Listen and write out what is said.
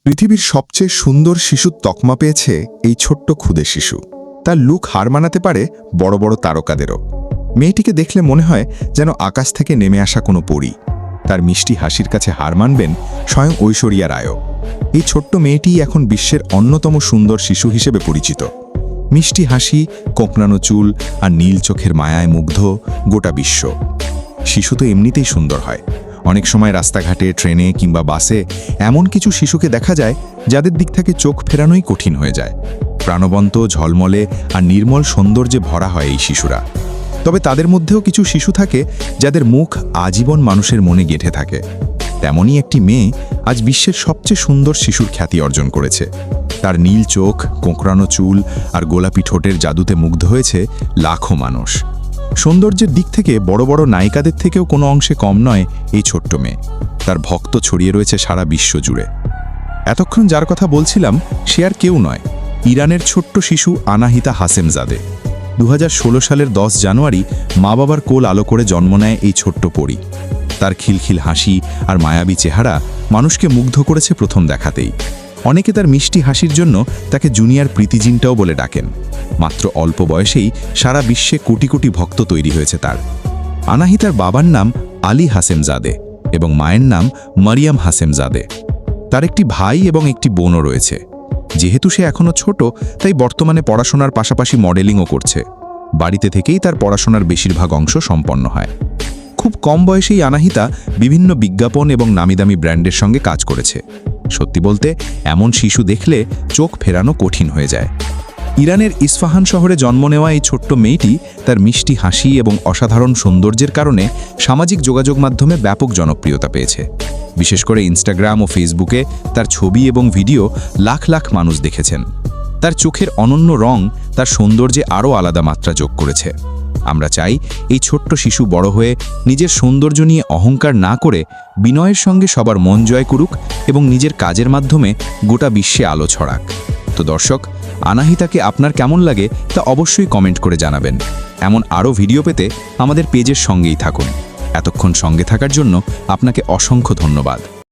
পৃথিবীর সবচেয়ে সুন্দর শিশুর তকমা পেয়েছে এই ছোট্ট ক্ষুদে শিশু। তার লুক হার মানাতে পারে বড় বড় তারকাদেরও। মেয়েটিকে দেখলে মনে হয় যেন আকাশ থেকে নেমে আসা কোনো পরী। তার মিষ্টি হাসির কাছে হার মানবেন স্বয়ং ঐশ্বরিয়া রায়ও। এই ছোট্ট মেয়েটি এখন বিশ্বের অন্যতম সুন্দর শিশু হিসেবে পরিচিত। মিষ্টি হাসি, কোঁকড়ানো চুল আর নীল চোখের মায়ায় মুগ্ধ গোটা বিশ্ব। শিশু তো এমনিতেই সুন্দর হয়। অনেক সময় রাস্তাঘাটে, ট্রেনে কিংবা বাসে এমন কিছু শিশুকে দেখা যায় যাদের দিক থেকে চোখ ফেরানোই কঠিন হয়ে যায়। প্রাণবন্ত, ঝলমলে আর নির্মল সৌন্দর্যে ভরা হয় এই শিশুরা। তবে তাদের মধ্যেও কিছু শিশু থাকে যাদের মুখ আজীবন মানুষের মনে গেঁথে থাকে। তেমনই একটি মেয়ে আজ বিশ্বের সবচেয়ে সুন্দর শিশুর খ্যাতি অর্জন করেছে। তার নীল চোখ, কোঁকড়ানো চুল আর গোলাপি ঠোঁটের জাদুতে মুগ্ধ হয়েছে লাখো মানুষ। সৌন্দর্যের দিক থেকে বড় বড় নায়িকাদের থেকেও কোনো অংশে কম নয় এই ছোট্ট মেয়ে। তার ভক্ত ছড়িয়ে রয়েছে সারা বিশ্ব জুড়ে। এতক্ষণ যার কথা বলছিলাম সে আর কেউ নয়, ইরানের ছোট্ট শিশু আনাহিতা হাসেমজাদে। 2016 সালের 10 জানুয়ারি মা বাবার কোল আলো করে জন্ম নেয় এই ছোট্ট পরী। তার খিলখিল হাসি আর মায়াবী চেহারা মানুষকে মুগ্ধ করেছে প্রথম দেখাতেই। অনেকে তার মিষ্টি হাসির জন্য তাকে জুনিয়র প্রীতিজিন্টাও বলে ডাকেন। মাত্র অল্প বয়সেই সারা বিশ্বে কোটি কোটি ভক্ত তৈরি হয়েছে তার। আনাহিতার বাবার নাম আলী হাসেমজাদে এবং মায়ের নাম মারিয়াম হাসেমজাদে। তার একটি ভাই এবং একটি বোনও রয়েছে। যেহেতু সে এখনও ছোট, তাই বর্তমানে পড়াশোনার পাশাপাশি মডেলিংও করছে। বাড়িতে থেকেই তার পড়াশোনার বেশিরভাগ অংশ সম্পন্ন হয়। খুব কম বয়সেই আনাহিতা বিভিন্ন বিজ্ঞাপন এবং নামিদামি ব্র্যান্ডের সঙ্গে কাজ করেছে। সত্যি বলতে এমন শিশু দেখলে চোখ ফেরানো কঠিন হয়ে যায়। ইরানের ইস্ফাহান শহরে জন্ম নেওয়া এই ছোট্ট মেয়েটি তার মিষ্টি হাসি এবং অসাধারণ সৌন্দর্যের কারণে সামাজিক যোগাযোগ মাধ্যমে ব্যাপক জনপ্রিয়তা পেয়েছে। বিশেষ করে ইনস্টাগ্রাম ও ফেসবুকে তার ছবি এবং ভিডিও লাখ লাখ মানুষ দেখেছেন। তার চোখের অনন্য রং তার সৌন্দর্যে আরও আলাদা মাত্রা যোগ করেছে। আমরা চাই এই ছোট্ট শিশু বড় হয়ে নিজের সৌন্দর্য নিয়ে অহংকার না করে বিনয়ের সঙ্গে সবার মন জয় করুক এবং নিজের কাজের মাধ্যমে গোটা বিশ্বে আলো ছড়াক। তো দর্শক, আনাহিতাকে আপনার কেমন লাগে তা অবশ্যই কমেন্ট করে জানাবেন। এমন আরও ভিডিও পেতে আমাদের পেজের সঙ্গেই থাকুন। এতক্ষণ সঙ্গে থাকার জন্য আপনাকে অসংখ্য ধন্যবাদ।